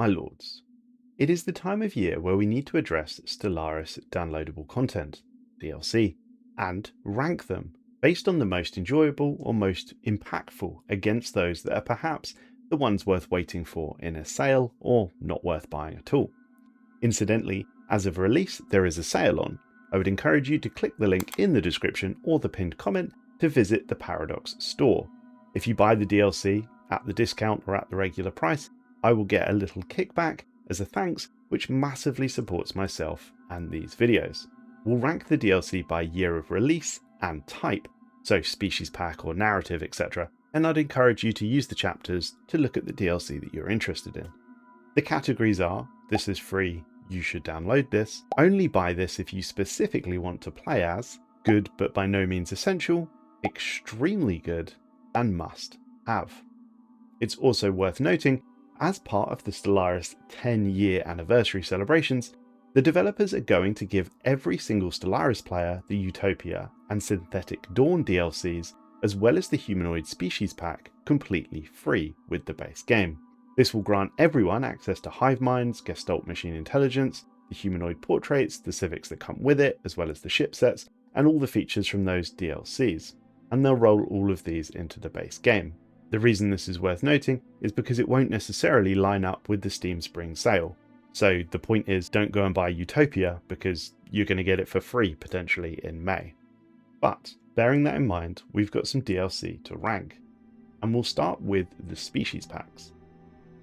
My lords, it is the time of year where we need to address Stellaris downloadable content, DLC, and rank them based on the most enjoyable or most impactful against those that are perhaps the ones worth waiting for in a sale or not worth buying at all. Incidentally, as of release there is a sale on. I would encourage you to click the link in the description or the pinned comment to visit the Paradox store. If you buy the DLC at the discount or at the regular price, I will get a little kickback as a thanks, which massively supports myself and these videos. We'll rank the DLC by year of release and type, so species pack or narrative, etc. And I'd encourage you to use the chapters to look at the DLC that you're interested in. The categories are: this is free, you should download this, only buy this if you specifically want to play as, good but by no means essential, extremely good, and must have. It's also worth noting, as part of the Stellaris 10-year anniversary celebrations, the developers are going to give every single Stellaris player the Utopia and Synthetic Dawn DLCs, as well as the Humanoid Species Pack, completely free with the base game. This will grant everyone access to hive minds, Gestalt machine intelligence, the humanoid portraits, the civics that come with it, as well as the ship sets, and all the features from those DLCs. And they'll roll all of these into the base game. The reason this is worth noting is because it won't necessarily line up with the Steam Spring sale. So the point is, don't go and buy Utopia because you're going to get it for free potentially in May. But bearing that in mind, we've got some DLC to rank. And we'll start with the species packs.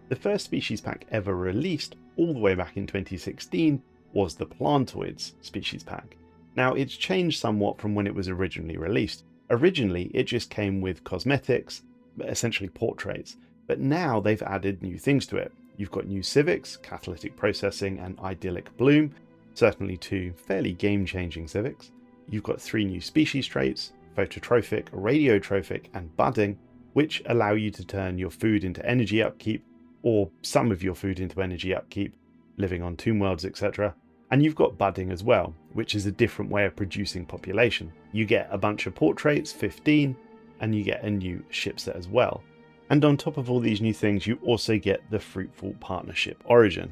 The first species pack ever released all the way back in 2016 was the Plantoids species pack. Now it's changed somewhat from when it was originally released. Originally it just came with cosmetics, essentially portraits, but now they've added new things to it. You've got new civics, catalytic processing and idyllic bloom, certainly two fairly game-changing civics. You've got 3 new species traits, phototrophic, radiotrophic and budding, which allow you to turn your food into energy upkeep, or some of your food into energy upkeep, living on tomb worlds, etc. And you've got budding as well, which is a different way of producing population. You get a bunch of portraits, 15, and you get a new ship set as well. And on top of all these new things, you also get the Fruitful Partnership origin.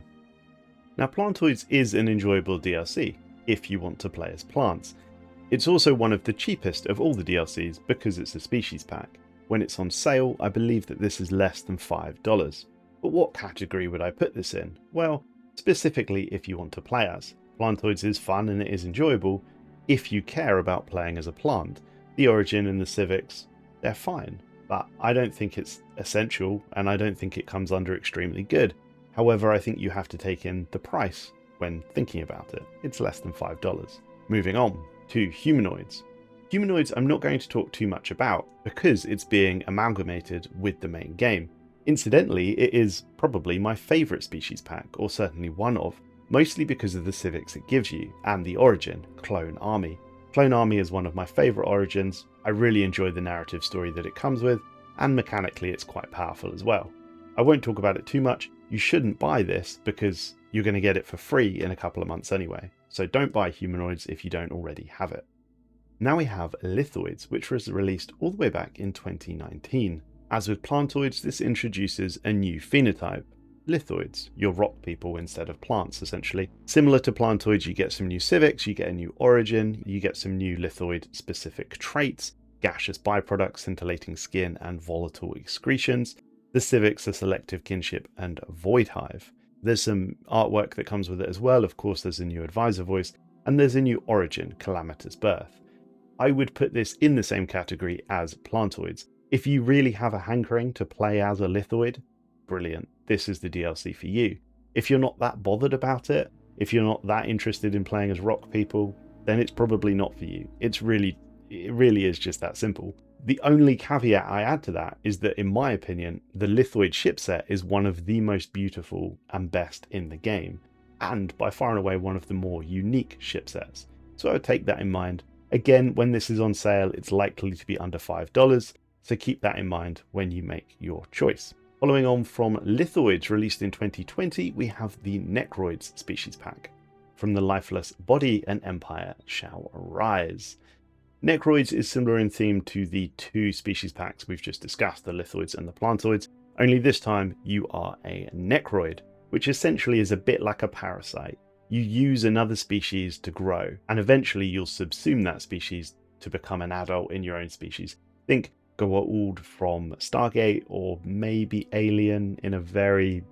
Now Plantoids is an enjoyable DLC, if you want to play as plants. It's also one of the cheapest of all the DLCs because it's a species pack. When it's on sale, I believe that this is less than $5. But what category would I put this in? Well, specifically if you want to play as. Plantoids is fun and it is enjoyable if you care about playing as a plant. The origin and the civics, they're fine, but I don't think it's essential and I don't think it comes under extremely good. However, I think you have to take in the price when thinking about it. It's less than $5. Moving on to Humanoids. Humanoids I'm not going to talk too much about because it's being amalgamated with the main game. Incidentally, it is probably my favourite species pack, or certainly one of, mostly because of the civics it gives you and the origin, Clone Army. Clone Army is one of my favourite origins. I really enjoy the narrative story that it comes with, and mechanically it's quite powerful as well. I won't talk about it too much. You shouldn't buy this because you're going to get it for free in a couple of months anyway, so don't buy Humanoids if you don't already have it. Now we have Lithoids, which was released all the way back in 2019. As with Plantoids, this introduces a new phenotype. Lithoids, your rock people instead of plants essentially. Similar to Plantoids, you get some new civics, you get a new origin, you get some new Lithoid specific traits, gaseous byproducts, scintillating skin and volatile excretions. The civics are selective kinship and void hive. There's some artwork that comes with it as well. Of course, there's a new advisor voice and there's a new origin, Calamitous Birth. I would put this in the same category as Plantoids. If you really have a hankering to play as a Lithoid, brilliant, this is the DLC for you. If you're not that bothered about it, if you're not that interested in playing as rock people, then it's probably not for you. It really is just that simple. The only caveat I add to that is that in my opinion, the Lithoid ship set is one of the most beautiful and best in the game, and by far and away one of the more unique ship sets. So I would take that in mind. Again, when this is on sale, it's likely to be under $5. So keep that in mind when you make your choice. Following on from Lithoids released in 2020, we have the Necroids species pack. From the lifeless body, an empire shall rise. Necroids is similar in theme to the 2 species packs we've just discussed, the Lithoids and the Plantoids, only this time you are a Necroid. which essentially is a bit like a parasite. You use another species to grow, and eventually you'll subsume that species to become an adult in your own species. Think Goa'uld from Stargate, or maybe Alien in a very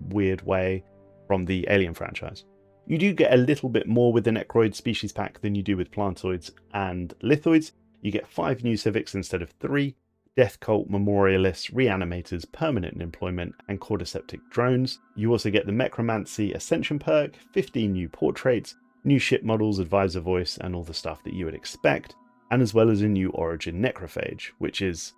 weird way from the Alien franchise. You do get a little bit more with the Necroid species pack than you do with Plantoids and Lithoids. You get 5 new civics instead of 3, Death Cult, Memorialists, Reanimators, Permanent Employment, and Cordyceptic Drones. You also get the Necromancy Ascension perk, 15 new portraits, new ship models, Advisor Voice, and all the stuff that you would expect, and as well as a new Origin Necrophage, which is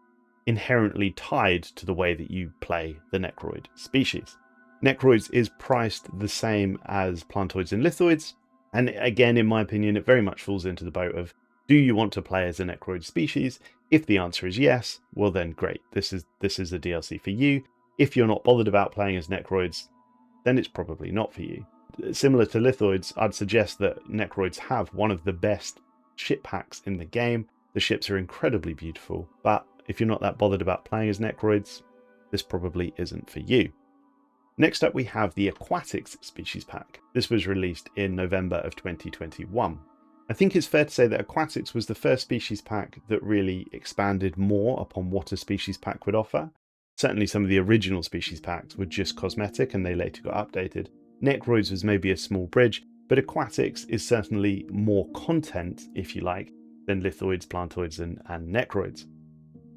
inherently tied to the way that you play the Necroid species. Necroids is priced the same as Plantoids and Lithoids, and again, in my opinion, it very much falls into the boat of, do you want to play as a Necroid species? If the answer is yes, well then great, this is a DLC for you. If you're not bothered about playing as Necroids, then it's probably not for you. Similar to Lithoids, I'd suggest that Necroids have one of the best ship packs in the game. The ships are incredibly beautiful, but if you're not that bothered about playing as Necroids, this probably isn't for you. Next up we have the Aquatics species pack. This was released in November of 2021. I think it's fair to say that Aquatics was the first species pack that really expanded more upon what a species pack would offer. Certainly some of the original species packs were just cosmetic and they later got updated. Necroids was maybe a small bridge, but Aquatics is certainly more content, if you like, than Lithoids, Plantoids and Necroids.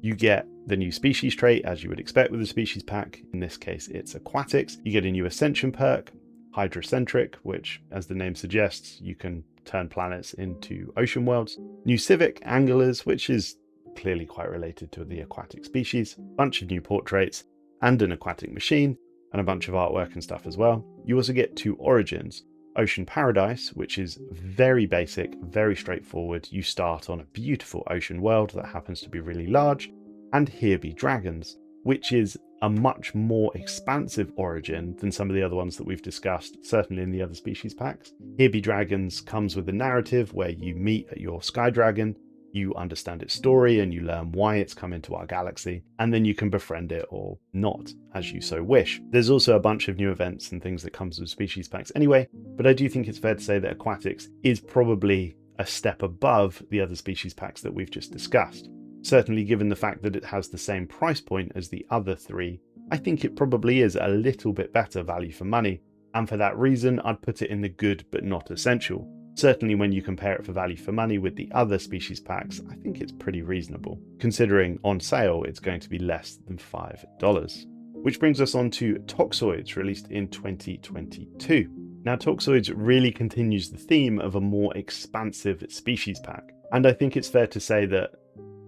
You get the new species trait, as you would expect with a species pack. In this case, it's Aquatics. You get a new Ascension perk, Hydrocentric, which, as the name suggests, you can turn planets into ocean worlds. New Civic, Anglers, which is clearly quite related to the aquatic species. Bunch of new portraits, and an aquatic machine, and a bunch of artwork and stuff as well. You also get 2 origins. Ocean Paradise, which is very basic, very straightforward. You start on a beautiful ocean world that happens to be really large, and Here Be Dragons, which is a much more expansive origin than some of the other ones that we've discussed, certainly in the other species packs. Here Be Dragons comes with a narrative where you meet your Sky Dragon, you understand its story and you learn why it's come into our galaxy, and then you can befriend it or not, as you so wish. There's also a bunch of new events and things that comes with species packs anyway, but I do think it's fair to say that Aquatics is probably a step above the other species packs that we've just discussed. Certainly given the fact that it has the same price point as the other 3, I think it probably is a little bit better value for money, and for that reason I'd put it in the good but not essential. Certainly when you compare it for value for money with the other species packs, I think it's pretty reasonable, considering on sale it's going to be less than $5. Which brings us on to Toxoids, released in 2022. Now Toxoids really continues the theme of a more expansive species pack, and I think it's fair to say that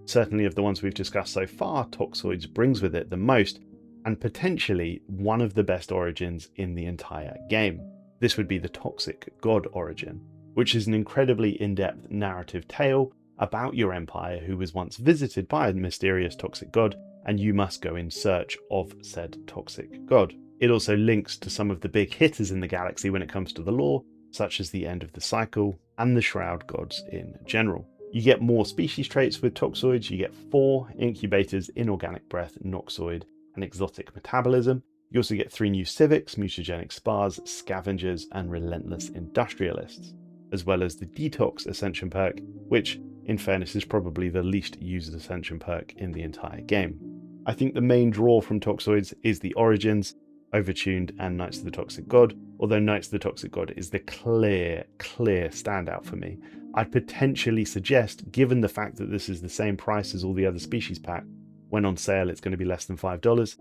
certainly of the ones we've discussed so far, Toxoids brings with it the most, and potentially one of the best origins in the entire game. This would be the Toxic God origin, which is an incredibly in-depth narrative tale about your empire who was once visited by a mysterious toxic god, and you must go in search of said toxic god. It also links to some of the big hitters in the galaxy when it comes to the lore, such as the End of the Cycle and the Shroud gods in general. You get more species traits with Toxoids. You get 4 incubators, Inorganic Breath, Noxoid, and Exotic Metabolism. You also get 3 new civics, Mutagenic Spars, Scavengers, and Relentless Industrialists, as well as the Detox Ascension perk, which, in fairness, is probably the least used Ascension perk in the entire game. I think the main draw from Toxoids is the origins, Overtuned and Knights of the Toxic God, although Knights of the Toxic God is the clear standout for me. I'd potentially suggest, given the fact that this is the same price as all the other species pack, when on sale it's going to be less than $5,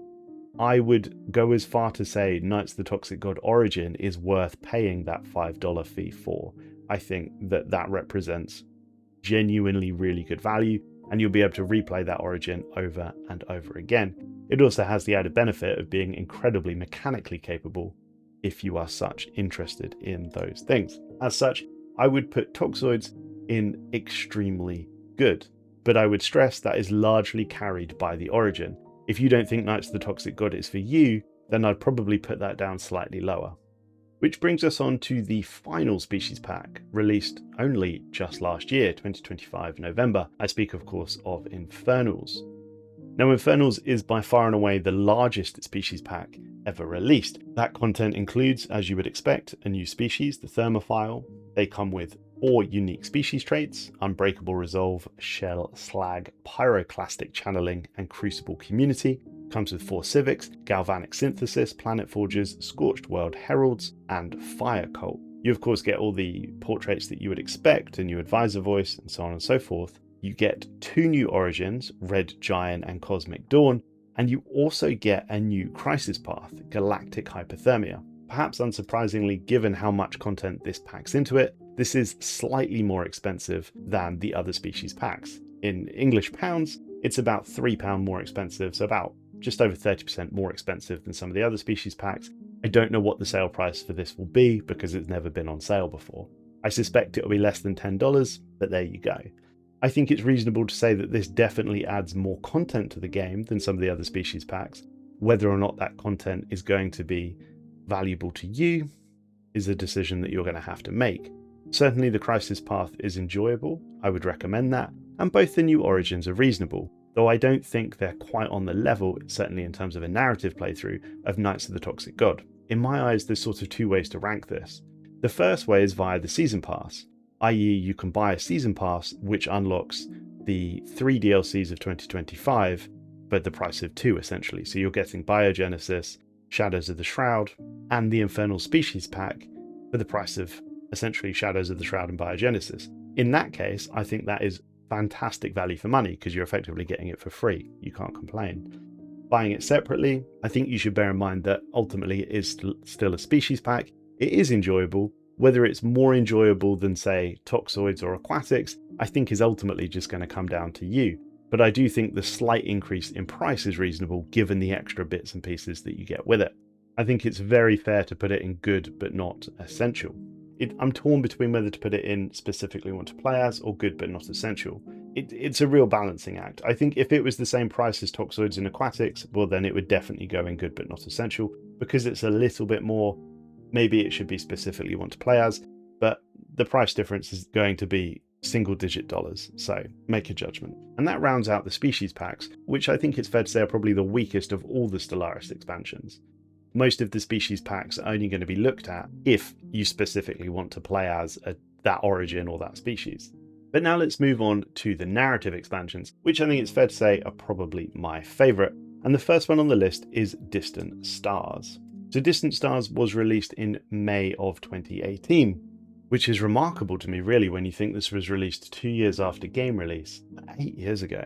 I would go as far to say Knights of the Toxic God Origin is worth paying that $5 fee for. I think that represents genuinely really good value, and you'll be able to replay that origin over and over again. It also has the added benefit of being incredibly mechanically capable if you are such interested in those things. As such, I would put Toxoids in extremely good, but I would stress that is largely carried by the origin. If you don't think Knights of the Toxic God is for you, then I'd probably put that down slightly lower. Which brings us on to the final species pack, released only just last year, 2025 November. I speak of course of Infernals. Now, Infernals is by far and away the largest species pack ever released. That content includes, as you would expect, a new species, the Thermophile. They come with 4 unique species traits: Unbreakable Resolve, Shell, Slag, Pyroclastic Channeling, and Crucible Community. Comes with 4 civics: Galvanic Synthesis, Planet Forgers, Scorched World Heralds, and Fire Cult. You of course get all the portraits that you would expect, a new advisor voice, and so on and so forth. You get 2 new origins, Red Giant and Cosmic Dawn, and you also get a new crisis path, Galactic Hypothermia. Perhaps unsurprisingly, given how much content this packs into it, this is slightly more expensive than the other species packs. In English pounds, it's about £3 more expensive, so about just over 30% more expensive than some of the other species packs. I don't know what the sale price for this will be because it's never been on sale before. I suspect it'll be less than $10, but there you go. I think it's reasonable to say that this definitely adds more content to the game than some of the other species packs. Whether or not that content is going to be valuable to you is a decision that you're going to have to make. Certainly the Crisis Path is enjoyable, I would recommend that, and both the new origins are reasonable, though I don't think they're quite on the level, certainly in terms of a narrative playthrough, of Knights of the Toxic God. In my eyes, there's sort of 2 ways to rank this. The first way is via the Season Pass, i.e. you can buy a Season Pass which unlocks the 3 DLCs of 2025 for the price of 2 essentially. So you're getting Biogenesis, Shadows of the Shroud, and the Infernal Species Pack for the price of essentially Shadows of the Shroud and Biogenesis. In that case, I think that is fantastic value for money because you're effectively getting it for free. You can't complain. Buying it separately, I think you should bear in mind that ultimately it is still a species pack. It is enjoyable. Whether it's more enjoyable than, say, Toxoids or Aquatics, I think is ultimately just going to come down to you. But I do think the slight increase in price is reasonable given the extra bits and pieces that you get with it. I think it's very fair to put it in good but not essential. I'm torn between whether to put it in specifically want to play as or good but not essential. It's a real balancing act. I think if it was the same price as Toxoids and Aquatics, well then it would definitely go in good but not essential. Because it's a little bit more, maybe it should be specifically want to play as, but the price difference is going to be single-digit dollars, so make a judgment. And that rounds out the species packs, which I think it's fair to say are probably the weakest of all the Stellaris expansions. Most of the species packs are only going to be looked at if you specifically want to play as that origin or that species. But now let's move on to the narrative expansions, which I think it's fair to say are probably my favourite. And the first one on the list is Distant Stars. So Distant Stars was released in May of 2018, which is remarkable to me really when you think this was released 2 years after game release, 8 years ago.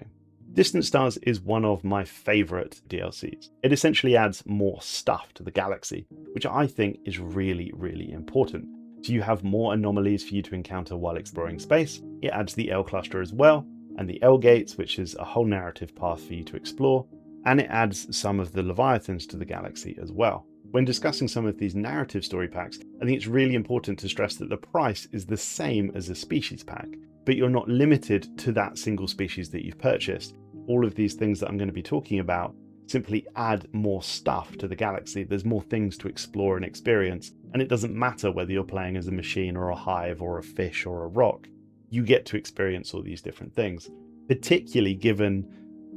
Distant Stars is one of my favourite DLCs. It essentially adds more stuff to the galaxy, which I think is really, really important. So you have more anomalies for you to encounter while exploring space. It adds the L cluster as well, and the L gates, which is a whole narrative path for you to explore, and it adds some of the Leviathans to the galaxy as well. When discussing some of these narrative story packs, I think it's really important to stress that the price is the same as a species pack, but you're not limited to that single species that you've purchased. All of these things that I'm going to be talking about simply add more stuff to the galaxy. There's more things to explore and experience, and it doesn't matter whether you're playing as a machine or a hive or a fish or a rock. You get to experience all these different things, particularly given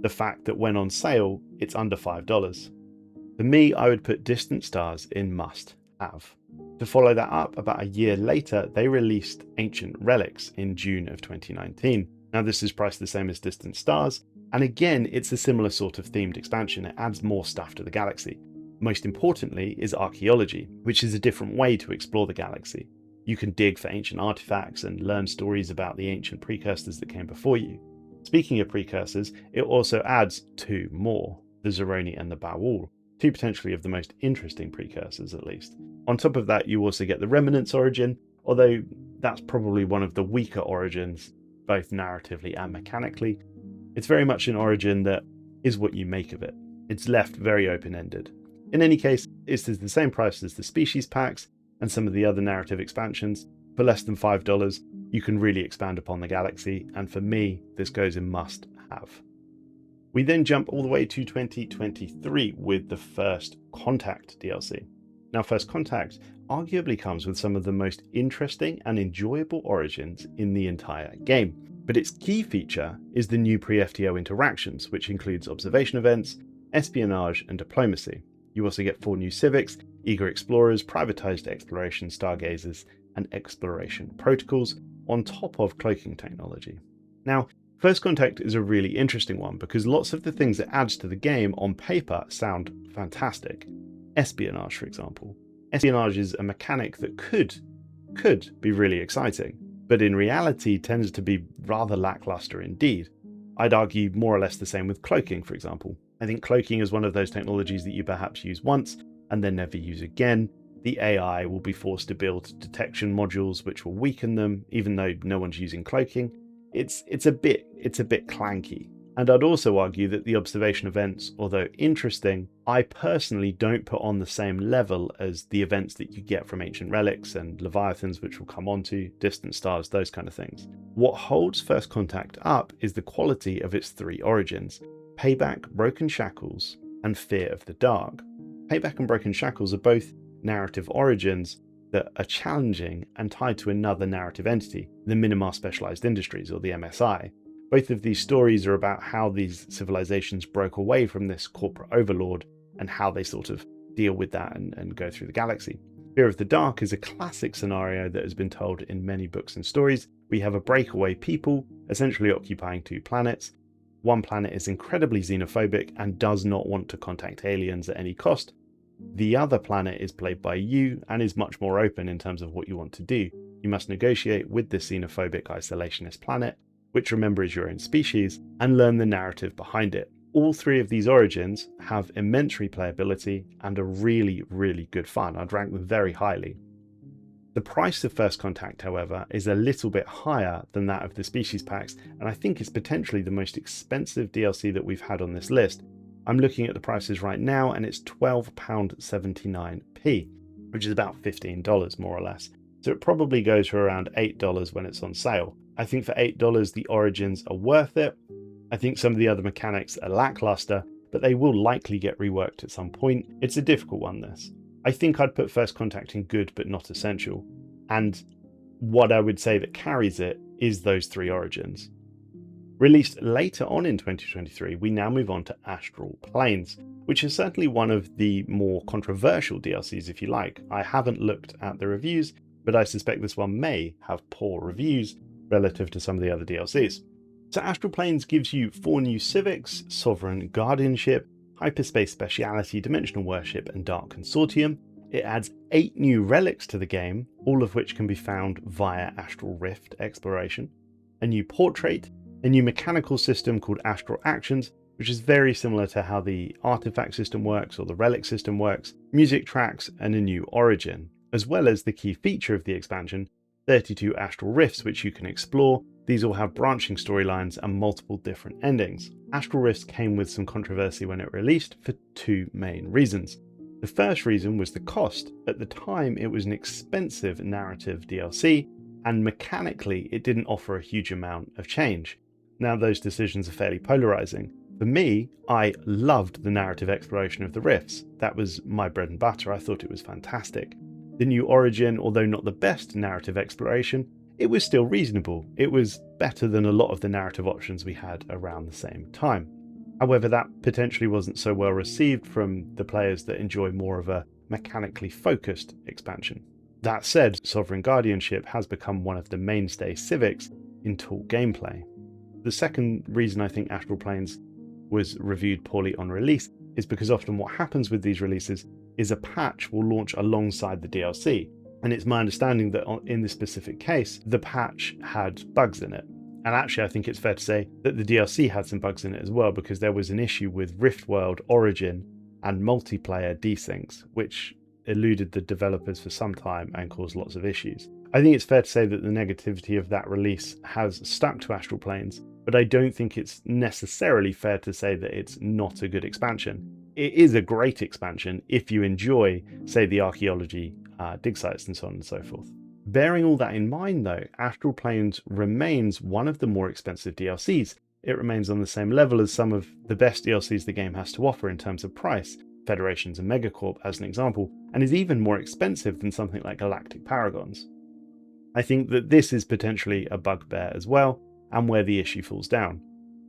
the fact that when on sale, it's under $5. For me, I would put Distant Stars in must have. To follow that up, about a year later, they released Ancient Relics in June of 2019. Now this is priced the same as Distant Stars, and again, it's a similar sort of themed expansion. It adds more stuff to the galaxy. Most importantly is archaeology, which is a different way to explore the galaxy. You can dig for ancient artifacts and learn stories about the ancient precursors that came before you. Speaking of precursors, it also adds 2 more, the Zeroni and the Baul, 2 potentially of the most interesting precursors at least. On top of that, you also get the Remnants origin, although that's probably one of the weaker origins, both narratively and mechanically. It's very much an origin that is what you make of it. It's left very open-ended. In any case, it's the same price as the species packs and some of the other narrative expansions. For less than $5, you can really expand upon the galaxy, and for me, this goes in must have. We then jump all the way to 2023 with the First Contact DLC. Now, First Contact arguably comes with some of the most interesting and enjoyable origins in the entire game. But its key feature is the new pre-FTO interactions, which includes observation events, espionage, and diplomacy. You also get 4 new civics, eager explorers, privatized exploration stargazers, and exploration protocols, on top of cloaking technology. Now, First Contact is a really interesting one because lots of the things it adds to the game on paper sound fantastic. Espionage, for example. Espionage is a mechanic that could be really exciting, but in reality tends to be rather lackluster indeed. I'd argue more or less the same with cloaking, for example. I think cloaking is one of those technologies that you perhaps use once and then never use again. The AI will be forced to build detection modules which will weaken them, even though no one's using cloaking. It's a bit clanky. And I'd also argue that the observation events, although interesting, I personally don't put on the same level as the events that you get from Ancient Relics and Leviathans, which we'll come on to, Distant Stars, those kind of things. What holds First Contact up is the quality of its 3 origins: Payback, Broken Shackles, and Fear of the Dark. Payback and Broken Shackles are both narrative origins that are challenging and tied to another narrative entity, the Minimar Specialized Industries, or the MSI. Both of these stories are about how these civilizations broke away from this corporate overlord and how they sort of deal with that and go through the galaxy. Fear of the Dark is a classic scenario that has been told in many books and stories. We have a breakaway people essentially occupying 2 planets. One planet is incredibly xenophobic and does not want to contact aliens at any cost. The other planet is played by you and is much more open in terms of what you want to do. You must negotiate with this xenophobic isolationist planet, which remember is your own species, and learn the narrative behind it. All 3 of these origins have immense replayability and are really, really good fun. I'd rank them very highly. The price of First Contact, however, is a little bit higher than that of the species packs, and I think it's potentially the most expensive DLC that we've had on this list. I'm looking at the prices right now and it's £12.79p, which is about $15 more or less. So it probably goes for around $8 when it's on sale. I think for $8 the origins are worth it. I think some of the other mechanics are lackluster, but they will likely get reworked at some point. It's a difficult one, this. I think I'd put First Contact in good but not essential. And what I would say that carries it is those 3 origins. Released later on in 2023, we now move on to Astral Planes, which is certainly one of the more controversial DLCs, if you like. I haven't looked at the reviews, but I suspect this one may have poor reviews relative to some of the other DLCs. So Astral Planes gives you 4 new civics: Sovereign Guardianship, Hyperspace Speciality, Dimensional Worship, and Dark Consortium. It adds 8 new relics to the game, all of which can be found via Astral Rift exploration, a new portrait, a new mechanical system called Astral Actions, which is very similar to how the artifact system works or the relic system works, music tracks, and a new origin, as well as the key feature of the expansion, 32 Astral Rifts which you can explore. These all have branching storylines and multiple different endings. Astral Rifts came with some controversy when it released for 2 main reasons. The first reason was the cost. At the time it was an expensive narrative DLC, and mechanically it didn't offer a huge amount of change. Now those decisions are fairly polarizing. For me, I loved the narrative exploration of the Rifts. That was my bread and butter. I thought it was fantastic. The new origin, although not the best narrative exploration, it was still reasonable. It was better than a lot of the narrative options we had around the same time. However, that potentially wasn't so well received from the players that enjoy more of a mechanically focused expansion. That said, Sovereign Guardianship has become one of the mainstay civics in tool gameplay. The second reason I think Astral Planes was reviewed poorly on release is because often what happens with these releases is a patch will launch alongside the DLC. And it's my understanding that in this specific case, the patch had bugs in it. And actually, I think it's fair to say that the DLC had some bugs in it as well, because there was an issue with Rift World Origin and multiplayer desyncs, which eluded the developers for some time and caused lots of issues. I think it's fair to say that the negativity of that release has stuck to Astral Planes, but I don't think it's necessarily fair to say that it's not a good expansion. It is a great expansion if you enjoy, say, the archaeology, dig sites and so on and so forth. Bearing all that in mind though, Astral Planes remains one of the more expensive DLCs. It remains on the same level as some of the best DLCs the game has to offer in terms of price, Federations and MegaCorp as an example, and is even more expensive than something like Galactic Paragons. I think that this is potentially a bugbear as well. and where the issue falls down.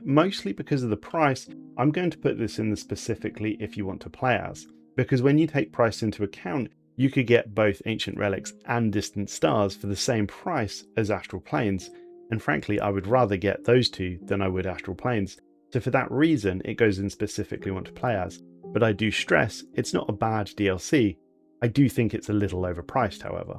Mostly because of the price, I'm going to put this in the specifically if you want to play as, because when you take price into account, you could get both Ancient Relics and Distant Stars for the same price as Astral Planes, and frankly I would rather get those two than I would Astral Planes, so for that reason it goes in specifically want to play as. But I do stress it's not a bad DLC, I do think it's a little overpriced however.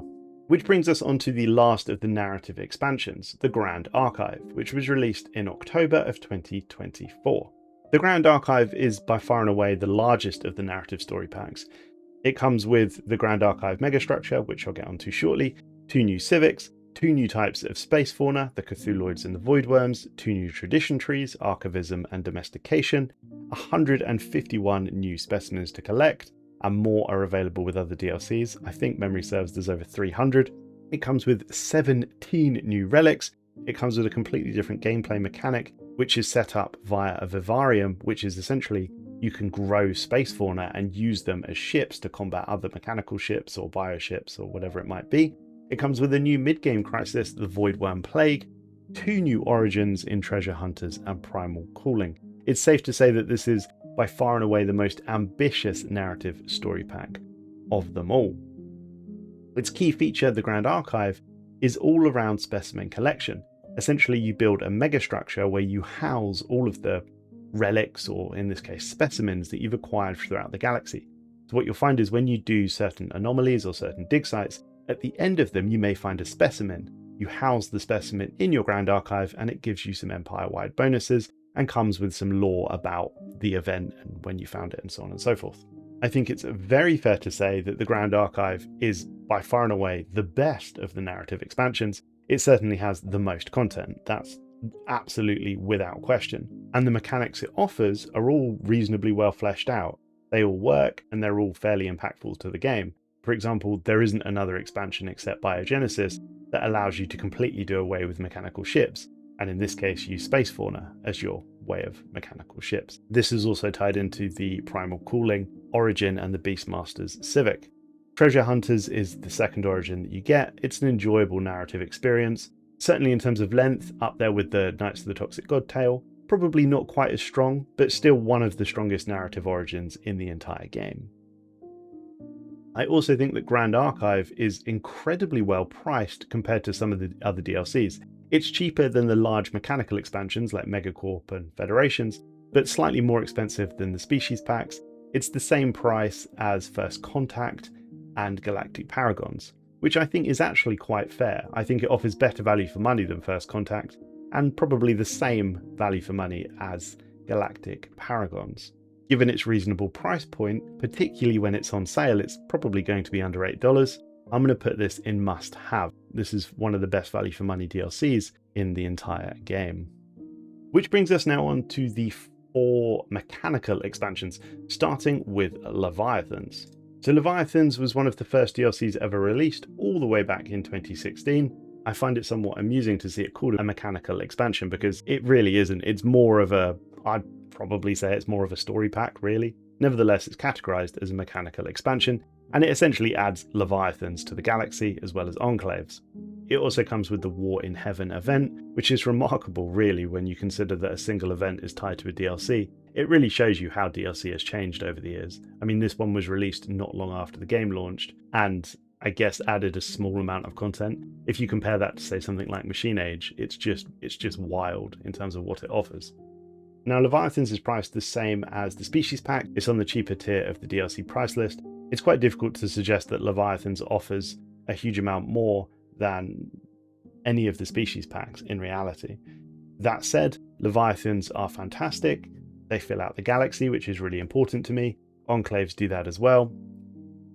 Which brings us on to the last of the narrative expansions, the Grand Archive, which was released in October of 2024. The Grand Archive is by far and away the largest of the narrative story packs. It comes with the Grand Archive megastructure, which I'll get onto shortly, 2 new civics, 2 new types of space fauna, the Cthulhuids and the Voidworms, 2 new tradition trees, archivism and domestication, 151 new specimens to collect, and more are available with other DLCs. I think memory serves there's over 300. It comes with 17 new relics. It comes with a completely different gameplay mechanic, which is set up via a vivarium, which is essentially you can grow space fauna and use them as ships to combat other mechanical ships or bioships or whatever it might be. It comes with a new mid-game crisis, the Voidworm Plague, 2 new origins in Treasure Hunters and Primal Cooling. It's safe to say that this is by far and away the most ambitious narrative story pack of them all. Its key feature, the Grand Archive, is all around specimen collection. Essentially you build a megastructure where you house all of the relics, or in this case specimens, that you've acquired throughout the galaxy. So what you'll find is when you do certain anomalies or certain dig sites, at the end of them you may find a specimen. You house the specimen in your Grand Archive and it gives you some Empire-wide bonuses and comes with some lore about the event and when you found it and so on and so forth. I think it's very fair to say that the Grand Archive is by far and away the best of the narrative expansions. It certainly has the most content, that's absolutely without question. And the mechanics it offers are all reasonably well fleshed out. They all work and they're all fairly impactful to the game. For example, there isn't another expansion except Biogenesis that allows you to completely do away with mechanical ships, and in this case use space fauna as your way of mechanical ships. This is also tied into the Primal Cooling origin and the Beastmasters Civic. Treasure Hunters is the second origin that you get. It's an enjoyable narrative experience, certainly in terms of length, up there with the Knights of the Toxic Godtail. Probably not quite as strong, but still one of the strongest narrative origins in the entire game. I also think that Grand Archive is incredibly well priced compared to some of the other DLCs. It's cheaper than the large mechanical expansions like MegaCorp and Federations, but slightly more expensive than the Species packs. It's the same price as First Contact and Galactic Paragons, which I think is actually quite fair. I think it offers better value for money than First Contact, and probably the same value for money as Galactic Paragons. Given its reasonable price point, particularly when it's on sale, it's probably going to be under $8. I'm going to put this in must have. This is one of the best value for money DLCs in the entire game. Which brings us now on to the 4 mechanical expansions, starting with Leviathans. So Leviathans was one of the first DLCs ever released all the way back in 2016. I find it somewhat amusing to see it called a mechanical expansion because it really isn't. It's more of a, I'd probably say it's more of a story pack really. Nevertheless, it's categorized as a mechanical expansion, and it essentially adds Leviathans to the galaxy as well as enclaves. It also comes with the War in Heaven event, which is remarkable really when you consider that a single event is tied to a DLC. It really shows you how DLC has changed over the years. I mean, this one was released not long after the game launched, and I guess added a small amount of content. If you compare that to say something like Machine Age, it's just wild in terms of what it offers. Now Leviathans is priced the same as the Species pack. It's on the cheaper tier of the DLC price list. It's quite difficult to suggest that Leviathans offers a huge amount more than any of the Species packs in reality. That said, Leviathans are fantastic. They fill out the galaxy, which is really important to me. Enclaves do that as well.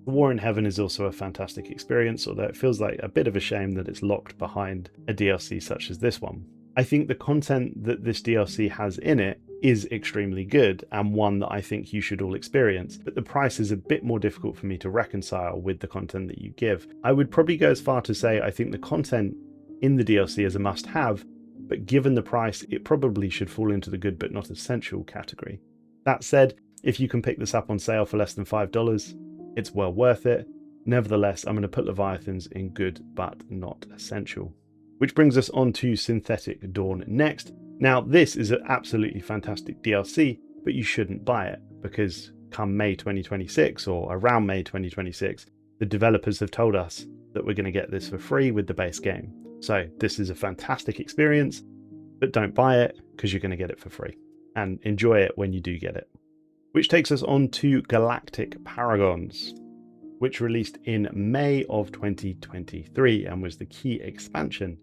The War in Heaven is also a fantastic experience, although it feels like a bit of a shame that it's locked behind a DLC such as this one. I think the content that this DLC has in it is extremely good and one that I think you should all experience, but the price is a bit more difficult for me to reconcile with the content that you give. I would probably go as far to say I think the content in the DLC is a must-have, but given the price, it probably should fall into the good but not essential category. That said, if you can pick this up on sale for less than $5, it's well worth it. Nevertheless, I'm going to put Leviathans in good but not essential. Which brings us on to Synthetic Dawn next. Now, this is an absolutely fantastic DLC, but you shouldn't buy it because come May 2026 or around May 2026, the developers have told us that we're going to get this for free with the base game. So this is a fantastic experience, but don't buy it because you're going to get it for free, and enjoy it when you do get it. Which takes us on to Galactic Paragons, which released in May of 2023 and was the key expansion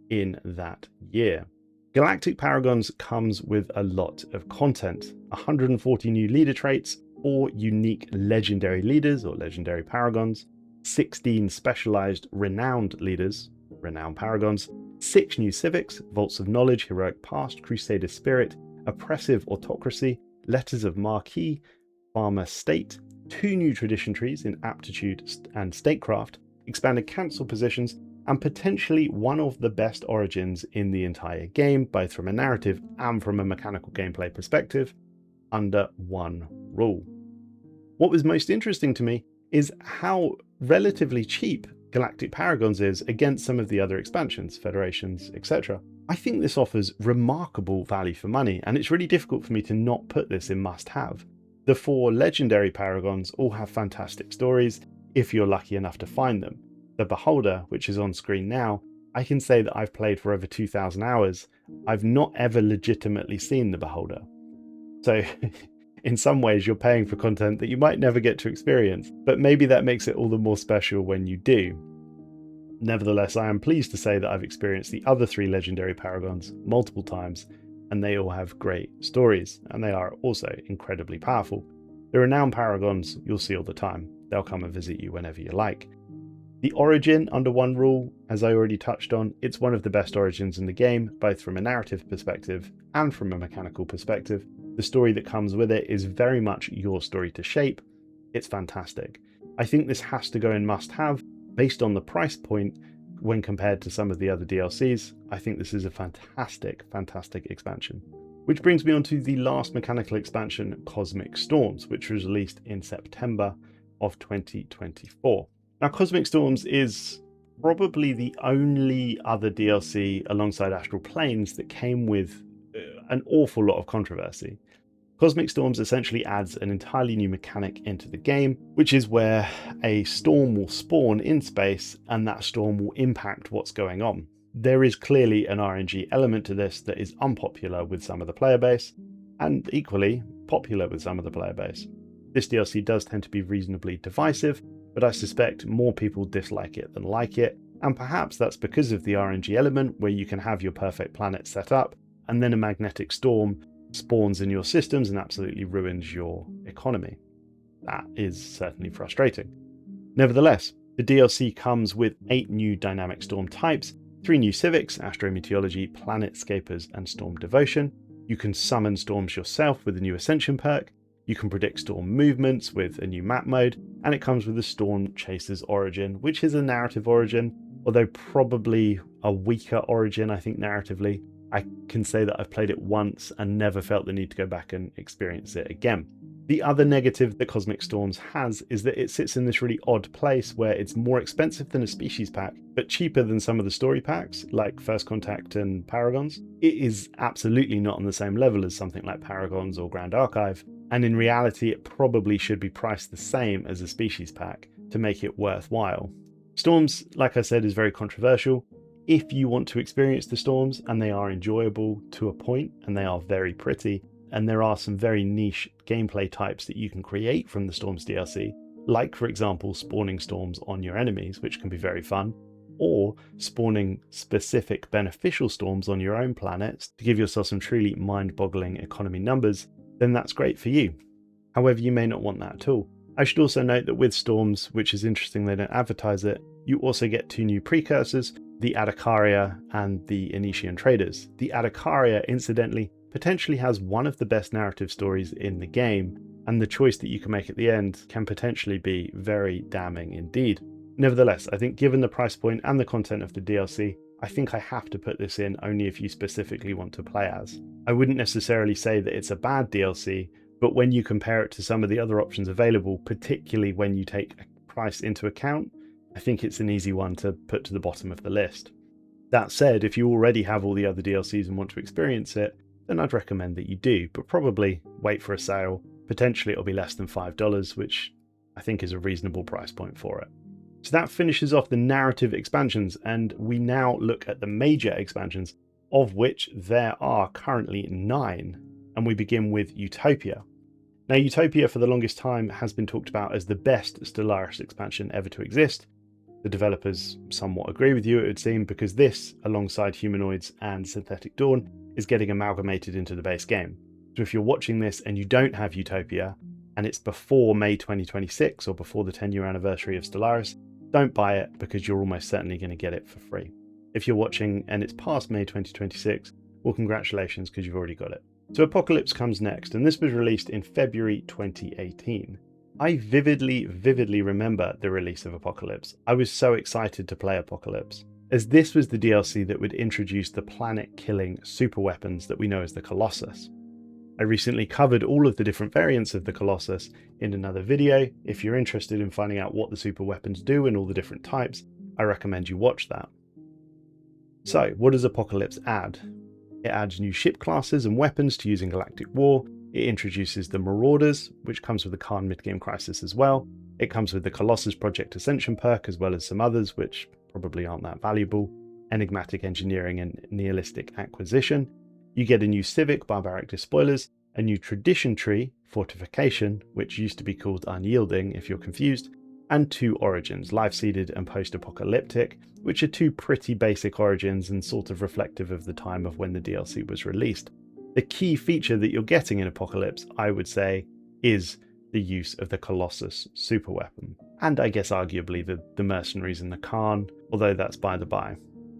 in that year. Galactic Paragons comes with a lot of content, 140 new leader traits, 4 unique legendary leaders or legendary paragons, 16 specialized renowned leaders, renowned paragons, 6 new civics, Vaults of Knowledge, Heroic Past, Crusader Spirit, Oppressive Autocracy, Letters of Marquee, Farmer State, 2 new tradition trees in Aptitude and Statecraft, expanded cancel positions, and potentially one of the best origins in the entire game, both from a narrative and from a mechanical gameplay perspective, under one rule. What was most interesting to me is how relatively cheap Galactic Paragons is against some of the other expansions, Federations, etc. I think this offers remarkable value for money, and it's really difficult for me to not put this in must-have. The 4 legendary Paragons all have fantastic stories, if you're lucky enough to find them. The Beholder, which is on screen now, I can say that I've played for over 2,000 hours. I've not ever legitimately seen the Beholder. So in some ways you're paying for content that you might never get to experience, but maybe that makes it all the more special when you do. Nevertheless, I am pleased to say that I've experienced the other 3 legendary Paragons multiple times, and they all have great stories, and they are also incredibly powerful. The renowned Paragons you'll see all the time. They'll come and visit you whenever you like. The origin under one rule, as I already touched on, it's one of the best origins in the game, both from a narrative perspective and from a mechanical perspective. The story that comes with it is very much your story to shape. It's fantastic. I think this has to go in must-have based on the price point when compared to some of the other DLCs. I think this is a fantastic expansion. Which brings me on to the last mechanical expansion, Cosmic Storms, which was released in September of 2024. Now, Cosmic Storms is probably the only other DLC alongside Astral Planes that came with an awful lot of controversy. Cosmic Storms essentially adds an entirely new mechanic into the game, which is where a storm will spawn in space and that storm will impact what's going on. There is clearly an RNG element to this that is unpopular with some of the player base, and equally popular with some of the player base. This DLC does tend to be reasonably divisive, but I suspect more people dislike it than like it, and perhaps that's because of the RNG element where you can have your perfect planet set up, and then a magnetic storm spawns in your systems and absolutely ruins your economy. That is certainly frustrating. Nevertheless, the DLC comes with 8 new dynamic storm types, 3 new civics, Astrometeorology, Planetscapers, and Storm Devotion. You can summon storms yourself with a new Ascension perk. You can predict storm movements with a new map mode, and it comes with a Storm Chaser's origin, which is a narrative origin, although probably a weaker origin, I think, narratively. I can say that I've played it once and never felt the need to go back and experience it again. The other negative that Cosmic Storms has is that it sits in this really odd place where it's more expensive than a species pack, but cheaper than some of the story packs, like First Contact and Paragons. It is absolutely not on the same level as something like Paragons or Grand Archive, and in reality it probably should be priced the same as a species pack to make it worthwhile. Storms, like I said, is very controversial. If you want to experience the storms, and they are enjoyable to a point, and they are very pretty, and there are some very niche gameplay types that you can create from the Storms DLC, like for example spawning storms on your enemies, which can be very fun, or spawning specific beneficial storms on your own planets to give yourself some truly mind-boggling economy numbers, then that's great for you. However, you may not want that at all. I should also note that with Storms, which is interesting they don't advertise it, you also get 2 new precursors, the Adakaria and the Initian Traders. The Adakaria, incidentally, potentially has one of the best narrative stories in the game, and the choice that you can make at the end can potentially be very damning indeed. Nevertheless, I think given the price point and the content of the DLC, I think I have to put this in only if you specifically want to play as. I wouldn't necessarily say that it's a bad DLC, but when you compare it to some of the other options available, particularly when you take price into account, I think it's an easy one to put to the bottom of the list. That said, if you already have all the other DLCs and want to experience it, then I'd recommend that you do, but probably wait for a sale. Potentially it'll be less than $5, which I think is a reasonable price point for it. So that finishes off the narrative expansions, and we now look at the major expansions, of which there are currently 9. And we begin with Utopia. Now, Utopia for the longest time has been talked about as the best Stellaris expansion ever to exist. The developers somewhat agree with you, it would seem, because this, alongside Humanoids and Synthetic Dawn, is getting amalgamated into the base game. So if you're watching this and you don't have Utopia, and it's before May 2026 or before the 10-year anniversary of Stellaris, don't buy it because you're almost certainly going to get it for free. If you're watching and it's past May 2026, well, congratulations, because you've already got it. So Apocalypse comes next, and this was released in February 2018. I vividly remember the release of Apocalypse. I was so excited to play Apocalypse, as this was the DLC that would introduce the planet-killing super weapons that we know as the Colossus. I recently covered all of the different variants of the Colossus in another video. If you're interested in finding out what the super weapons do and all the different types, I recommend you watch that. So, what does Apocalypse add? It adds new ship classes and weapons to use in Galactic War. It introduces the Marauders, which comes with the Khan mid-game crisis as well. It comes with the Colossus Project Ascension perk, as well as some others, which probably aren't that valuable. Enigmatic Engineering and Nihilistic Acquisition. You get a new Civic, Barbaric Despoilers, a new Tradition Tree, Fortification, which used to be called Unyielding if you're confused, and 2 Origins, Life-Seeded and Post-Apocalyptic, which are 2 pretty basic origins and sort of reflective of the time of when the DLC was released. The key feature that you're getting in Apocalypse, I would say, is the use of the Colossus super weapon, and I guess arguably the mercenaries and the Khan, although that's by the by.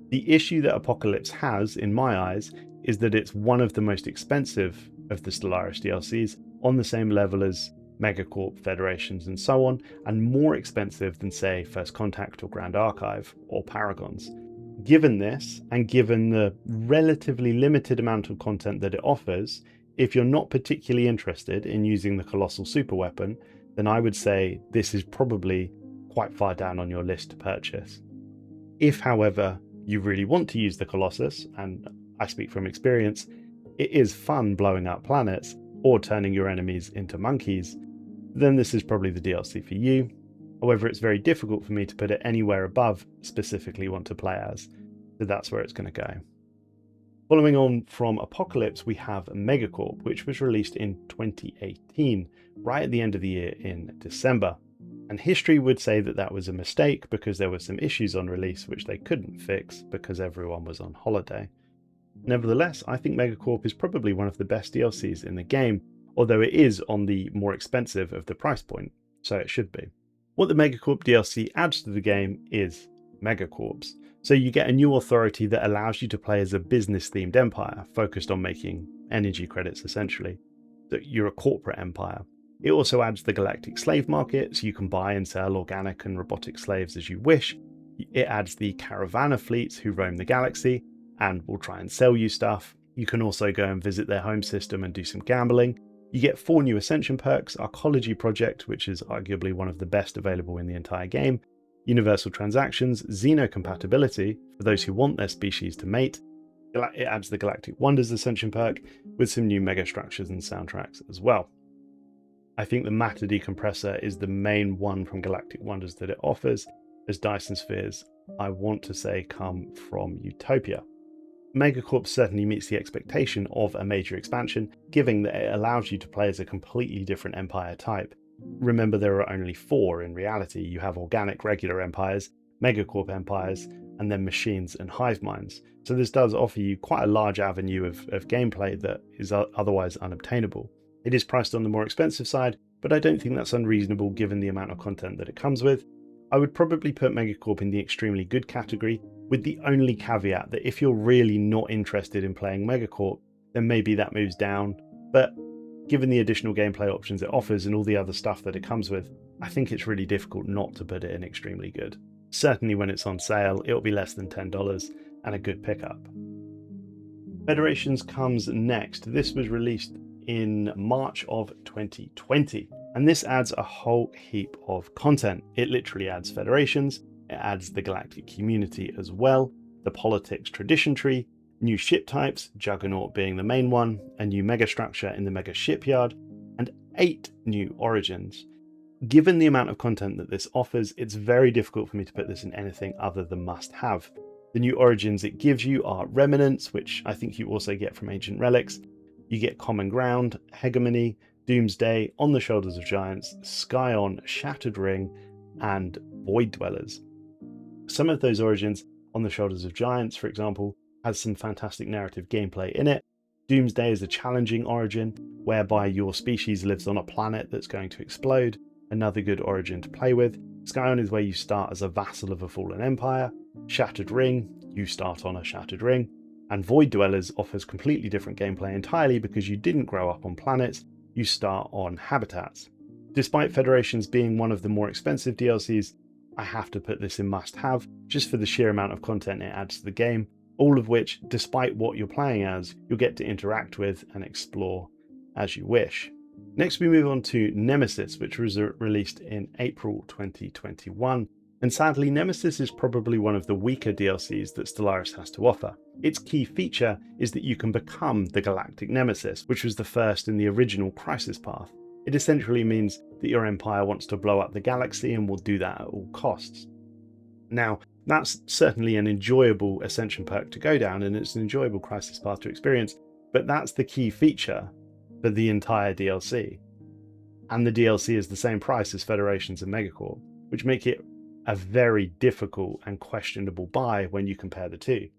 The issue that Apocalypse has, in my eyes, is that it's one of the most expensive of the Stellaris DLCs, on the same level as MegaCorp, Federations and so on, and more expensive than, say, First Contact or Grand Archive or Paragons. Given this, and given the relatively limited amount of content that it offers, if you're not particularly interested in using the Colossal super weapon, then I would say this is probably quite far down on your list to purchase. If, however, you really want to use the Colossus, and I speak from experience, it is fun blowing up planets or turning your enemies into monkeys, then this is probably the DLC for you. However, it's very difficult for me to put it anywhere above specifically want to play as, so that's where it's going to go. Following on from Apocalypse, we have MegaCorp, which was released in 2018, right at the end of the year in December. And history would say that that was a mistake because there were some issues on release which they couldn't fix because everyone was on holiday. Nevertheless, I think MegaCorp is probably one of the best DLCs in the game, although it is on the more expensive of the price point, so it should be. What the MegaCorp DLC adds to the game is MegaCorps. So you get a new authority that allows you to play as a business-themed empire, focused on making energy credits essentially. So you're a corporate empire. It also adds the galactic slave market, so you can buy and sell organic and robotic slaves as you wish. It adds the Caravana fleets who roam the galaxy and will try and sell you stuff. You can also go and visit their home system and do some gambling. You get 4 new Ascension perks, Arcology Project, which is arguably one of the best available in the entire game, Universal Transactions, Xenocompatibility, for those who want their species to mate. It adds the Galactic Wonders Ascension perk, with some new mega structures and soundtracks as well. I think the Matter Decompressor is the main one from Galactic Wonders that it offers, as Dyson Spheres, I want to say, come from Utopia. MegaCorp certainly meets the expectation of a major expansion, given that it allows you to play as a completely different empire type. Remember, there are only 4 in reality. You have organic regular empires, MegaCorp empires, and then machines and hive minds. So this does offer you quite a large avenue of gameplay that is otherwise unobtainable. It is priced on the more expensive side, but I don't think that's unreasonable given the amount of content that it comes with. I would probably put MegaCorp in the extremely good category, with the only caveat that if you're really not interested in playing MegaCorp, then maybe that moves down. But given the additional gameplay options it offers and all the other stuff that it comes with, I think it's really difficult not to put it in extremely good. Certainly when it's on sale, it'll be less than $10 and a good pickup. Federations comes next. This was released in March of 2020, and this adds a whole heap of content. It literally adds Federations, it adds the Galactic Community as well. the Politics Tradition Tree, new ship types, Juggernaut being the main one, a new megastructure in the Mega Shipyard, and 8 new origins. Given the amount of content that this offers, it's very difficult for me to put this in anything other than must-have. The new origins it gives you are Remnants, which I think you also get from Ancient Relics. You get Common Ground, Hegemony, Doomsday, On the Shoulders of Giants, Scion, Shattered Ring, and Void Dwellers. Some of those origins, On the Shoulders of Giants, for example, has some fantastic narrative gameplay in it. Doomsday is a challenging origin, whereby your species lives on a planet that's going to explode. Another good origin to play with. Scion is where you start as a vassal of a fallen empire. Shattered Ring, you start on a Shattered Ring. And Void Dwellers offers completely different gameplay entirely because you didn't grow up on planets, you start on habitats. Despite Federations being one of the more expensive DLCs, I have to put this in must-have, just for the sheer amount of content it adds to the game, all of which, despite what you're playing as, you'll get to interact with and explore as you wish. Next we move on to Nemesis, which was released in April 2021, and sadly Nemesis is probably one of the weaker DLCs that Stellaris has to offer. Its key feature is that you can become the Galactic Nemesis, which was the first in the original Crisis path. It essentially means that your empire wants to blow up the galaxy and will do that at all costs. Now, that's certainly an enjoyable Ascension perk to go down, and it's an enjoyable Crisis path to experience, but that's the key feature for the entire DLC. And the DLC is the same price as Federations and MegaCorp, which make it a very difficult and questionable buy when you compare the two.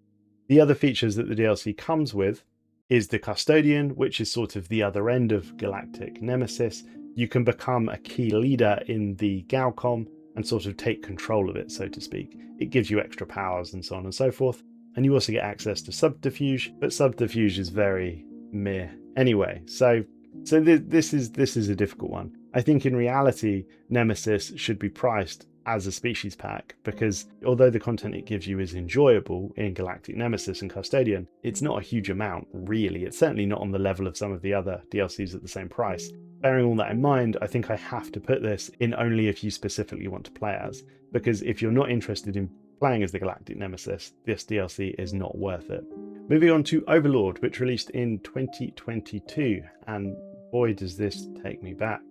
The other features that the DLC comes with is the Custodian, which is sort of the other end of Galactic Nemesis. You can become a key leader in the Galcom and sort of take control of it, so to speak. It gives you extra powers and so on and so forth. And you also get access to Subterfuge, but Subterfuge is very meh anyway. So this is a difficult one. I think in reality, Nemesis should be priced as a species pack, because although the content it gives you is enjoyable in Galactic Nemesis and Custodian, it's not a huge amount, really. It's certainly not on the level of some of the other DLCs at the same price. Bearing all that in mind, I think I have to put this in only if you specifically want to play as, because if you're not interested in playing as the Galactic Nemesis, this DLC is not worth it. Moving on to Overlord, which released in 2022, and boy does this take me back.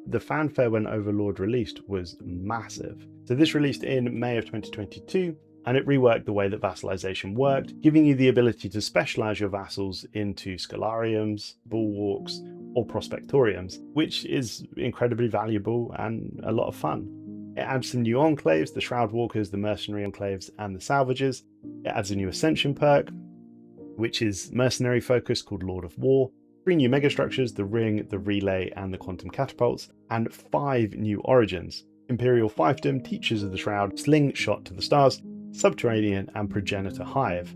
The fanfare when Overlord released was massive. So this released in May of 2022, and it reworked the way that vassalization worked, giving you the ability to specialize your vassals into Scholariums, Bulwarks, or Prospectoriums, which is incredibly valuable and a lot of fun. It adds some new enclaves, the Shroud Walkers, the Mercenary Enclaves, and the Salvagers. It adds a new Ascension perk, which is mercenary focused, called Lord of War. 3 new megastructures, the Ring, the Relay, and the Quantum Catapults, and 5 new origins: Imperial Fiefdom, Teachers of the Shroud, Slingshot to the Stars, Subterranean, and Progenitor Hive.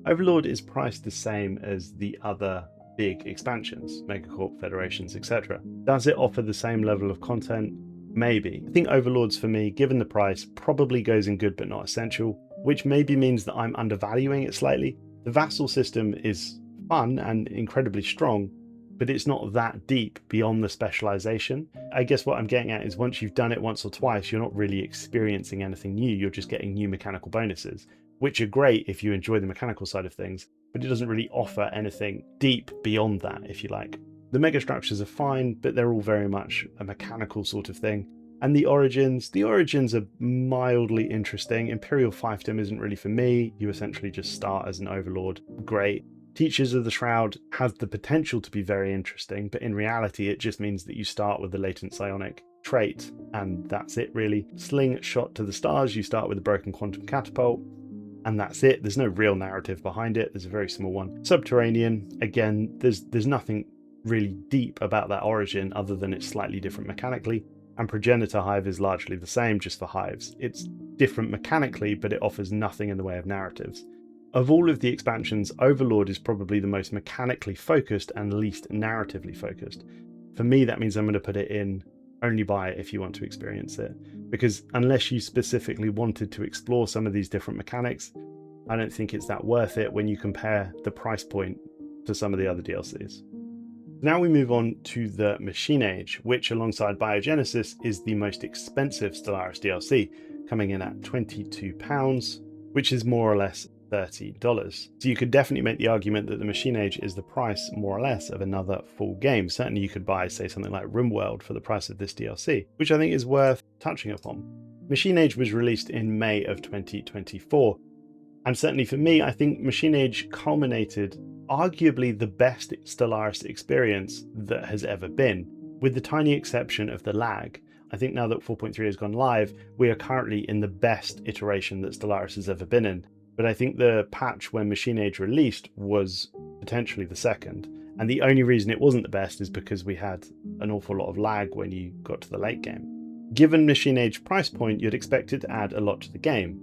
Overlord is priced the same as the other big expansions, MegaCorp, Federations, etc. Does it offer the same level of content? Maybe. I think Overlords, for me, given the price, probably goes in good but not essential, which maybe means that I'm undervaluing it slightly. The vassal system is fun and incredibly strong, but it's not that deep beyond the specialization. I guess what I'm getting at is once you've done it once or twice, you're not really experiencing anything new, you're just getting new mechanical bonuses, which are great if you enjoy the mechanical side of things, but it doesn't really offer anything deep beyond that, if you like. The megastructures are fine, but they're all very much a mechanical sort of thing. And the origins are mildly interesting. Imperial Fiefdom isn't really for me. You essentially just start as an Overlord. Great. Teachers of the Shroud has the potential to be very interesting, but in reality it just means that you start with the latent psionic trait, and that's it really. Slingshot to the Stars, you start with a broken quantum catapult, and that's it. There's no real narrative behind it. There's a very small one. Subterranean, again, there's nothing really deep about that origin other than it's slightly different mechanically. And Progenitor Hive is largely the same, just for hives. It's different mechanically, but it offers nothing in the way of narratives. Of all of the expansions, Overlord is probably the most mechanically focused and least narratively focused. For me, that means I'm going to put it in only buy it if you want to experience it. Because unless you specifically wanted to explore some of these different mechanics, I don't think it's that worth it when you compare the price point to some of the other DLCs. Now we move on to the Machine Age, which alongside Biogenesis is the most expensive Stellaris DLC, coming in at £22, which is more or less $30. So you could definitely make the argument that the Machine Age is the price, more or less, of another full game. Certainly you could buy, say, something like RimWorld for the price of this DLC, which I think is worth touching upon. Machine Age was released in May of 2024, and certainly for me, I think Machine Age culminated arguably the best Stellaris experience that has ever been, with the tiny exception of the lag. I think now that 4.3 has gone live, we are currently in the best iteration that Stellaris has ever been in. But I think the patch when Machine Age released was potentially the second. And the only reason it wasn't the best is because we had an awful lot of lag when you got to the late game. Given Machine Age price point, you'd expect it to add a lot to the game.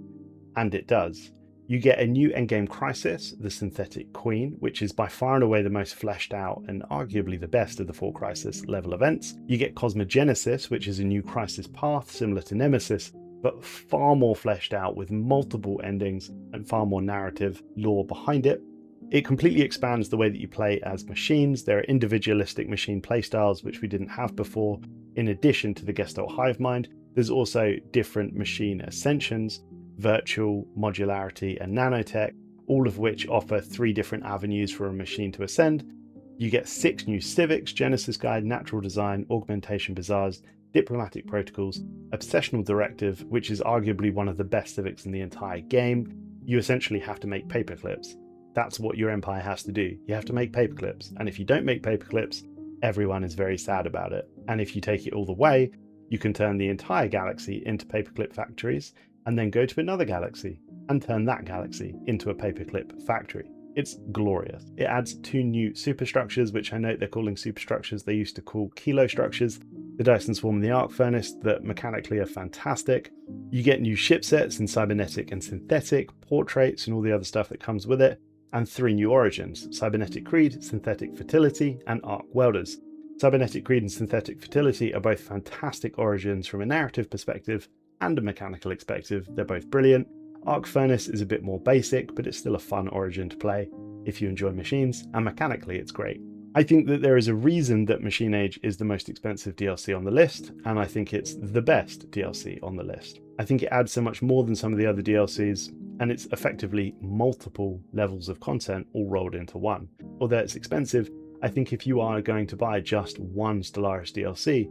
And it does. You get a new endgame crisis, the Synthetic Queen, which is by far and away the most fleshed out and arguably the best of the 4 crisis level events. You get Cosmogenesis, which is a new crisis path similar to Nemesis, but far more fleshed out with multiple endings and far more narrative lore behind it. It completely expands the way that you play as machines. There are individualistic machine playstyles, which we didn't have before. In addition to the Gestalt hive mind, there's also different machine ascensions, virtual, modularity, and nanotech, all of which offer 3 different avenues for a machine to ascend. You get 6 new civics: Genesis Guide, Natural Design, Augmentation Bazaars, Diplomatic Protocols, Obsessional Directive, which is arguably one of the best civics in the entire game. You essentially have to make paperclips. That's what your empire has to do. You have to make paperclips, and if you don't make paperclips, everyone is very sad about it. And if you take it all the way, you can turn the entire galaxy into paperclip factories, and then go to another galaxy and turn that galaxy into a paperclip factory. It's glorious. It adds 2 new superstructures, which I note they're calling superstructures they used to call kilo structures, the Dyson Swarm and the Arc Furnace, that mechanically are fantastic. You get new ship sets in cybernetic and synthetic, portraits and all the other stuff that comes with it, and 3 new origins: Cybernetic Creed, Synthetic Fertility, and Arc Welders. Cybernetic Creed and Synthetic Fertility are both fantastic origins from a narrative perspective and a mechanical perspective. They're both brilliant. Arc Furnace is a bit more basic, but it's still a fun origin to play if you enjoy machines, and mechanically it's great. I think that there is a reason that Machine Age is the most expensive DLC on the list, and I think it's the best DLC on the list. I think it adds so much more than some of the other DLCs, and it's effectively multiple levels of content all rolled into one. Although it's expensive, I think if you are going to buy just one Stellaris DLC,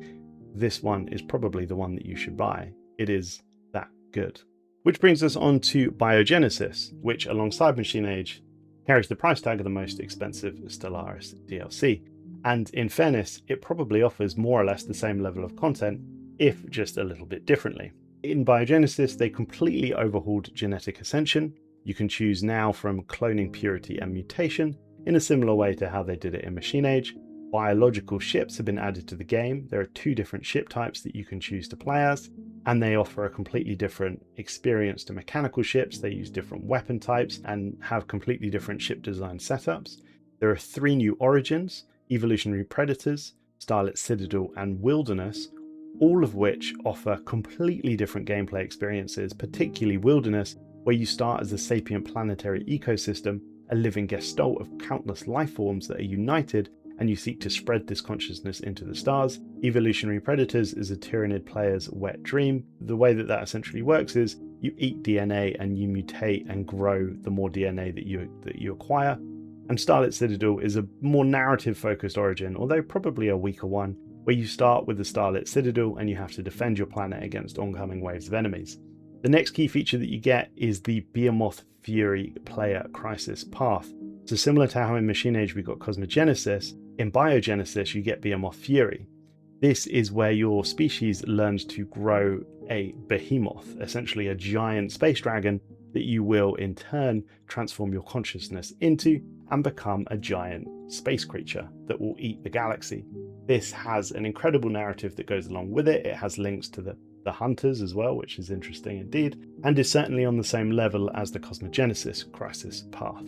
this one is probably the one that you should buy. It is that good. Which brings us on to Biogenesis, which alongside Machine Age carries the price tag of the most expensive Stellaris DLC. And in fairness, it probably offers more or less the same level of content, if just a little bit differently. In Biogenesis, they completely overhauled genetic ascension. You can choose now from cloning, purity, and mutation, in a similar way to how they did it in Machine Age. Biological ships have been added to the game. There are 2 different ship types that you can choose to play as, and they offer a completely different experience to mechanical ships. They use different weapon types and have completely different ship design setups. There are 3 new origins: Evolutionary Predators, Starlit Citadel, and Wilderness, all of which offer completely different gameplay experiences, particularly Wilderness, where you start as a sapient planetary ecosystem, a living gestalt of countless life forms that are united, and you seek to spread this consciousness into the stars. Evolutionary Predators is a Tyranid player's wet dream. The way that essentially works is you eat DNA and you mutate and grow the more DNA that you acquire. And Starlit Citadel is a more narrative focused origin, although probably a weaker one, where you start with the Starlit Citadel and you have to defend your planet against oncoming waves of enemies. The next key feature that you get is the Behemoth Fury player crisis path. So similar to how in Machine Age we got Cosmogenesis, in Biogenesis you get Behemoth Fury. This is where your species learns to grow a behemoth, essentially a giant space dragon that you will in turn transform your consciousness into and become a giant space creature that will eat the galaxy. This has an incredible narrative that goes along with it. It has links to the Hunters as well, which is interesting indeed, and is certainly on the same level as the Cosmogenesis crisis path.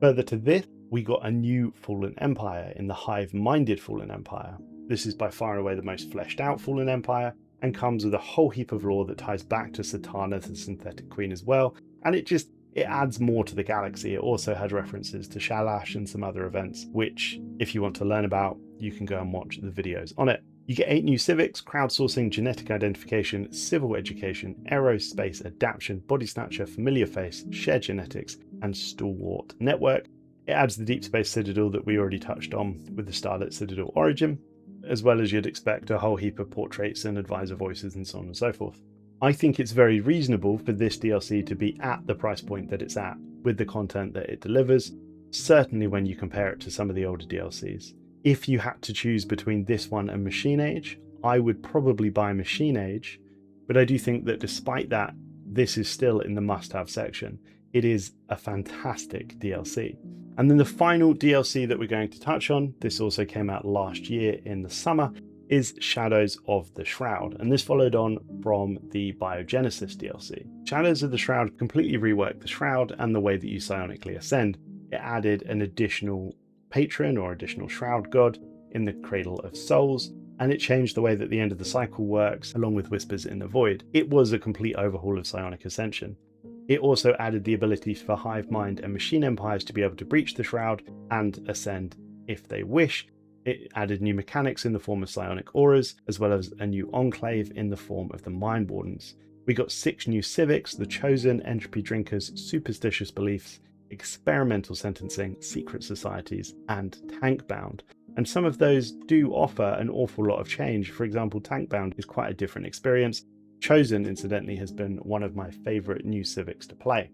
Further to this, we got a new Fallen Empire in the hive-minded Fallen Empire. This is by far and away the most fleshed out Fallen Empire, and comes with a whole heap of lore that ties back to Satana, the Synthetic Queen as well, and it adds more to the galaxy. It also had references to Shalash and some other events, which, if you want to learn about, you can go and watch the videos on it. You get 8 new civics: crowdsourcing, genetic identification, civil education, aerospace adaptation, body snatcher, familiar face, shared genetics, and Stalwart Network. It adds the Deep Space Citadel that we already touched on with the Starlit Citadel Origin, as well as you'd expect a whole heap of portraits and advisor voices and so on and so forth. I think it's very reasonable for this DLC to be at the price point that it's at, with the content that it delivers, certainly when you compare it to some of the older DLCs. If you had to choose between this one and Machine Age, I would probably buy Machine Age, but I do think that despite that, this is still in the must-have section. It is a fantastic DLC. And then the final DLC that we're going to touch on, this also came out last year in the summer, is Shadows of the Shroud, and this followed on from the Biogenesis DLC. Shadows of the Shroud completely reworked the Shroud and the way that you psionically ascend. It added an additional patron or additional Shroud god in the Cradle of Souls, and it changed the way that the end of the cycle works, along with Whispers in the Void. It was a complete overhaul of psionic ascension. It also added the ability for Hive Mind and Machine Empires to be able to breach the Shroud and ascend if they wish. It added new mechanics in the form of psionic auras, as well as a new enclave in the form of the Mind Wardens. We got 6 new civics: the Chosen, Entropy Drinkers, Superstitious Beliefs, Experimental Sentencing, Secret Societies, and Tankbound. And some of those do offer an awful lot of change. For example, Tankbound is quite a different experience. Chosen, incidentally, has been one of my favourite new civics to play.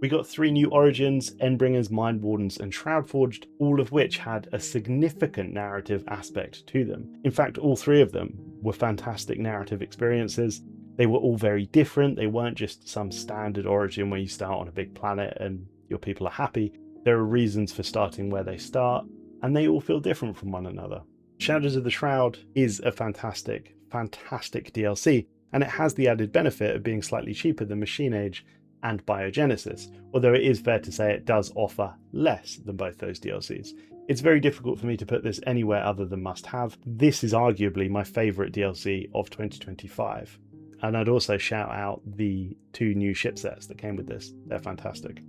We got 3 new origins: Endbringers, Mind Wardens, and Shroudforged, all of which had a significant narrative aspect to them. In fact, all 3 of them were fantastic narrative experiences. They were all very different. They weren't just some standard origin where you start on a big planet and your people are happy. There are reasons for starting where they start, and they all feel different from one another. Shadows of the Shroud is a fantastic, fantastic DLC, and it has the added benefit of being slightly cheaper than Machine Age and Biogenesis, although it is fair to say it does offer less than both those DLCs. It's very difficult for me to put this anywhere other than must-have. This is arguably my favourite DLC of 2025, and I'd also shout out the 2 new ship sets that came with this. They're fantastic.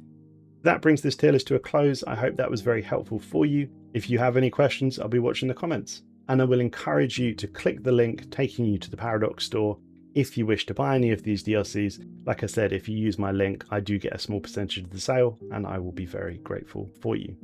That brings this tier list to a close. I hope that was very helpful for you. If you have any questions, I'll be watching the comments, and I will encourage you to click the link taking you to the Paradox store if you wish to buy any of these DLCs. Like I said, if you use my link, I do get a small percentage of the sale, and I will be very grateful for you.